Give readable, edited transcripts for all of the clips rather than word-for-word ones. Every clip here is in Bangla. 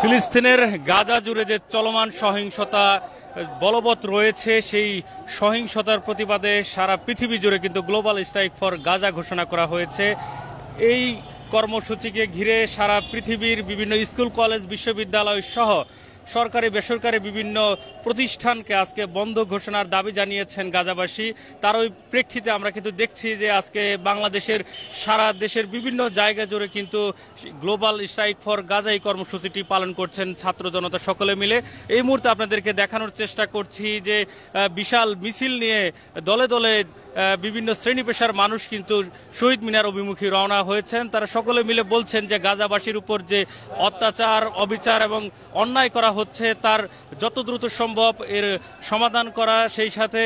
ফিলিস্তিনের গাজা জুড়ে যে চলমান সহিংসতা বলবৎ রয়েছে, সেই সহিংসতার প্রতিবাদে সারা পৃথিবী জুড়ে কিন্তু গ্লোবাল স্ট্রাইক ফর গাজা ঘোষণা করা হয়েছে। এই কর্মসূচিকে ঘিরে সারা পৃথিবীর বিভিন্ন স্কুল, কলেজ, বিশ্ববিদ্যালয় সহ সরকারি বেসরকারি বিভিন্ন প্রতিষ্ঠানকে আজকে বন্ধ ঘোষণার দাবি জানিয়েছেন গাজাবাসী। তার ওই প্রেক্ষিতে আমরা কিন্তু দেখছি যে আজকে বাংলাদেশের সারা দেশের বিভিন্ন জায়গা জুড়ে কিন্তু গ্লোবাল স্ট্রাইক ফর গাজা এই কর্মসূচিটি পালন করছেন ছাত্র জনতা সকলে মিলে। এই মুহূর্তে আপনাদেরকে দেখানোর চেষ্টা করছি যে বিশাল মিছিল নিয়ে দলে দলে বিভিন্ন শ্রেণী পেশার মানুষ কিন্তু শহীদ মিনার অভিমুখী রওনা হয়েছেন। তারা সকলে মিলে বলছেন যে গাজাবাসীর উপর যে অত্যাচার, অবিচার এবং অন্যায় করা হচ্ছে তার যত দ্রুত সম্ভব এর সমাধান করা, সেই সাথে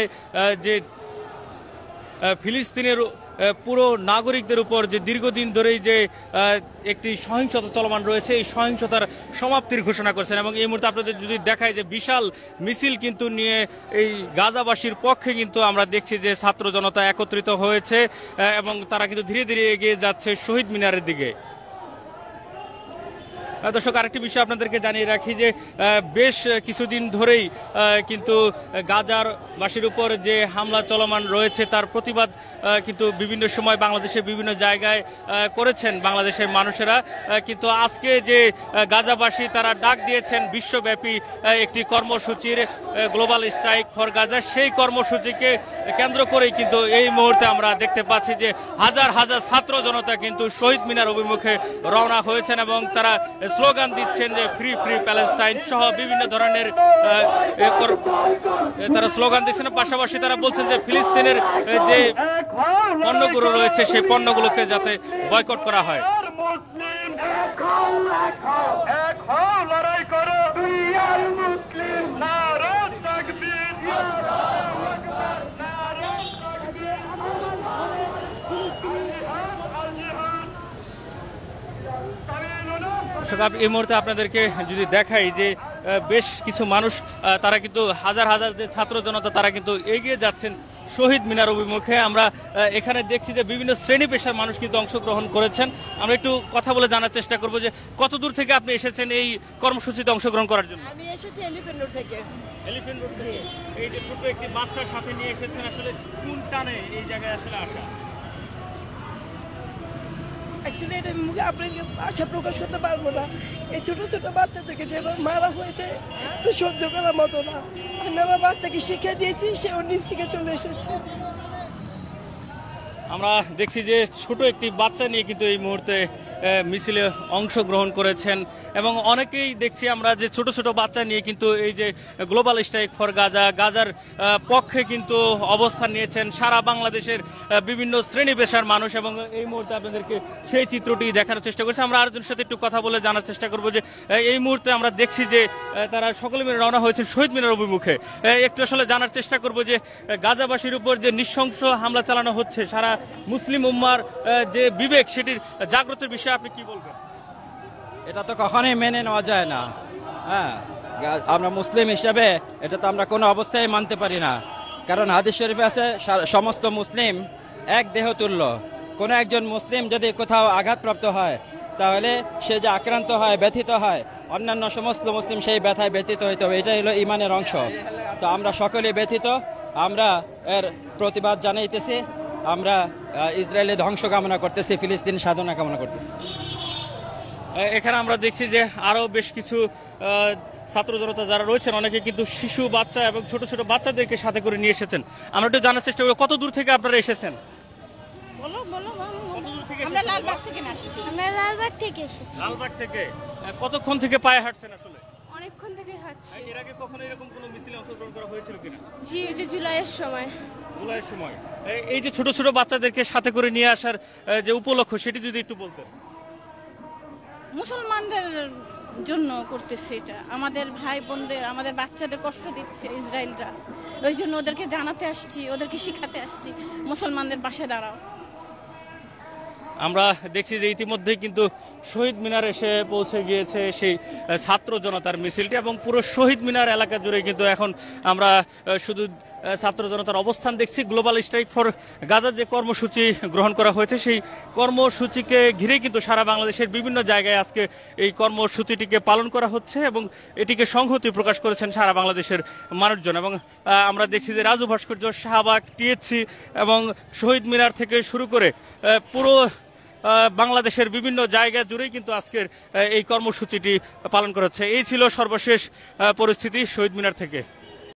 যে ফিলিস্তিনের পুরো নাগরিকদের উপর যে দীর্ঘদিন ধরেই যে একটি সহিংসতা চলমান রয়েছে, এই সহিংসতার সমাপ্তির ঘোষণা করছেন। এবং এই মুহূর্তে আপনাদের যদি দেখায় যে বিশাল মিছিল কিন্তু নিয়ে এই গাজাবাসীর পক্ষে কিন্তু আমরা দেখছি যে ছাত্র জনতা একত্রিত হয়েছে এবং তারা কিন্তু ধীরে ধীরে এগিয়ে যাচ্ছে শহীদ মিনারের দিকে। দর্শক, আরেকটি বিষয় আপনাদেরকে জানিয়ে রাখি যে বেশ কিছুদিন ধরেই কিন্তু গাজার বাসীর উপর যে হামলা চলমান রয়েছে তার প্রতিবাদ কিন্তু বিভিন্ন সময় বাংলাদেশের বিভিন্ন জায়গায় করেছেন বাংলাদেশের মানুষেরা। কিন্তু আজকে যে গাজাবাসী তারা ডাক দিয়েছেন বিশ্বব্যাপী একটি কর্মসূচির, গ্লোবাল স্ট্রাইক ফর গাজা, সেই কর্মসূচিকে কেন্দ্র করেই কিন্তু এই মুহূর্তে আমরা দেখতে পাচ্ছি যে হাজার হাজার ছাত্র জনতা কিন্তু শহীদ মিনার অভিমুখে রওনা হয়েছেন এবং তারা স্লোগান দিচ্ছেন যে ফ্রি ফ্রি প্যালেস্টাইন সহ বিভিন্ন ধরনের তারা স্লোগান দিচ্ছেন। পাশাপাশি তারা বলছেন যে ফিলিস্তিনের যে পণ্যগুলো রয়েছে সেই পণ্যগুলোকে যাতে বয়কট করা হয়। এই মুহূর্তে আপনাদেরকে যদি দেখাই যে বেশ কিছু মানুষ তারা কিন্তু হাজার হাজার যে ছাত্র জনতা তারা কিন্তু এগিয়ে যাচ্ছেন শহীদ মিনার অভিমুখে। আমরা এখানে দেখছি যে বিভিন্ন শ্রেণী পেশার মানুষ কিন্তু অংশগ্রহণ করেছেন। আমরা একটু কথা বলে জানার চেষ্টা করব যে কত দূর থেকে আপনি এসেছেন এই কর্মসূচিতে অংশগ্রহণ করার জন্য? আমি এসেছি এলিফ্যান্ট রোড থেকে। এলিফ্যান্ট রোড থেকে এই যে ছোট একটি বাচ্চার সাথে নিয়ে এসেছেন, আসলে কোন টানে এই জায়গায় আসলে আসা? অ্যাকচুয়ালি এটা মুখে আপনাকে আশা প্রকাশ করতে পারবো না। এই ছোট ছোট বাচ্চাদেরকে যেভাবে মারা হয়েছে এটা সহ্য করার মতো না। আমি আমার বাচ্চাকে শিক্ষা দিয়েছি, সে ওর নিজ থেকে চলে এসেছে। আমরা দেখছি যে ছোট একটি বাচ্চা নিয়ে কিন্তু এই মুহূর্তে মিছিলে অংশগ্রহণ করেছেন এবং অনেকেই দেখছি আমরা যে ছোট ছোট বাচ্চা নিয়ে কিন্তু এই যে গ্লোবাল স্ট্রাইক ফর গাজা, গাজার পক্ষে কিন্তু অবস্থান নিয়েছেন সারা বাংলাদেশের বিভিন্ন শ্রেণী পেশার মানুষ। এবং এই মুহূর্তে আপনাদেরকে সেই চিত্রটি দেখানোর চেষ্টা করছি। আমরা আরেকজনের সাথে একটু কথা বলে জানার চেষ্টা করবো যে এই মুহূর্তে আমরা দেখছি যে তারা সকলে মিলে রওনা হয়েছেন শহীদ মিনার অভিমুখে। একটু আসলে জানার চেষ্টা করবো যে গাজাবাসীর উপর যে নৃশংস হামলা চালানো হচ্ছে, সারা মুসলিম উম্মার যে বিবেক সেটির জাগ্রতের বিষয়ে আপনি কি বলবেন? এটা তো কখনোই মেনে নেওয়া যায় না। হ্যাঁ, আমরা মুসলিম হিসেবে এটা তো আমরা কোনো অবস্থায় মানতে পারি না। কারণ হাদিস শরীফে আছে সমস্ত মুসলিম এক দেহ তুল্য। কোনো একজন মুসলিম যদি কোথাও আঘাতপ্রাপ্ত হয় তাহলে সে যে আক্রান্ত হয়, ব্যথিত হয়, অন্যান্য সমস্ত মুসলিম সেই ব্যথায় ব্যথিত হইতে হবে। এটাই হলো ইমানের অংশ। তো আমরা সকলেই ব্যথিত, আমরা এর প্রতিবাদ জানাইতেছি। আমরা ইসরায়েলের ধ্বংস কামনা করতেছি, ফিলিস্তিন সাধনা কামনা করতেছি। এখানে আমরা দেখছি যে আরো বেশ কিছু ছাত্র জনতা যারা রয়েছেন অনেকে কিন্তু শিশু, বাচ্চা এবং ছোট ছোট বাচ্চাদেরকে সাথে করে নিয়ে এসেছেন। আমরা একটু জানার চেষ্টা করব কত দূর থেকে আপনারা এসেছেন? আমরা লালবাগ থেকে এসেছি। লালবাগ থেকে কতক্ষণ থেকে পায়ে হাঁটছেন? আসলে অনেকক্ষণ থেকে হাঁটছি। এর আগে কখনো এরকম কোনো মিছিলে অংশগ্রহণ করা হয়েছিল কিনা? জি, এই যে জুলাইয়ের সময়। জুলাইয়ের সময় এই যে ছোট ছোট বাচ্চাদেরকে সাথে করে নিয়ে আসার যে উপলক্ষ সেটি যদি একটু বলতেন। মুসলমানদের জন্য করতেছে এটা, আমাদের ভাই বোনদের, আমাদের বাচ্চাদের কষ্ট দিচ্ছে ইসরায়েলরা। ওই জন্য ওদেরকে জানাতে আসছি, ওদেরকে শিখাতে আসছি মুসলমানদের পাশে দাঁড়াও। আমরা দেখছি যে ইতিমধ্যে কিন্তু শহীদ মিনার এসে পৌঁছে গিয়েছে সেই ছাত্র জনতার মিছিলটি এবং পুরো শহীদ মিনার এলাকা জুড়ে কিন্তু এখন আমরা শুধু ছাত্র জনতার অবস্থান দেখছি। গ্লোবাল স্ট্রাইক ফর গাজা যে কর্মসূচি গ্রহণ করা হয়েছে সেই কর্মসূচিকে ঘিরে কিন্তু সারা বাংলাদেশের বিভিন্ন জায়গায় আজকে এই কর্মসূচিটিকে পালন করা হচ্ছে এবং এটিকে সংহতি প্রকাশ করেছেন সারা বাংলাদেশের মানুষজন। এবং আমরা দেখছি যে রাজু ভাস্কর্য, শাহবাগ, টিএসসি এবং শহীদ মিনার থেকে শুরু করে পুরো বাংলাদেশের বিভিন্ন জায়গা জুড়েই কিন্তু আজকের এই কর্মসূচিটি পালন করা হচ্ছে। এই ছিল সর্বশেষ পরিস্থিতি শহীদ মিনার থেকে।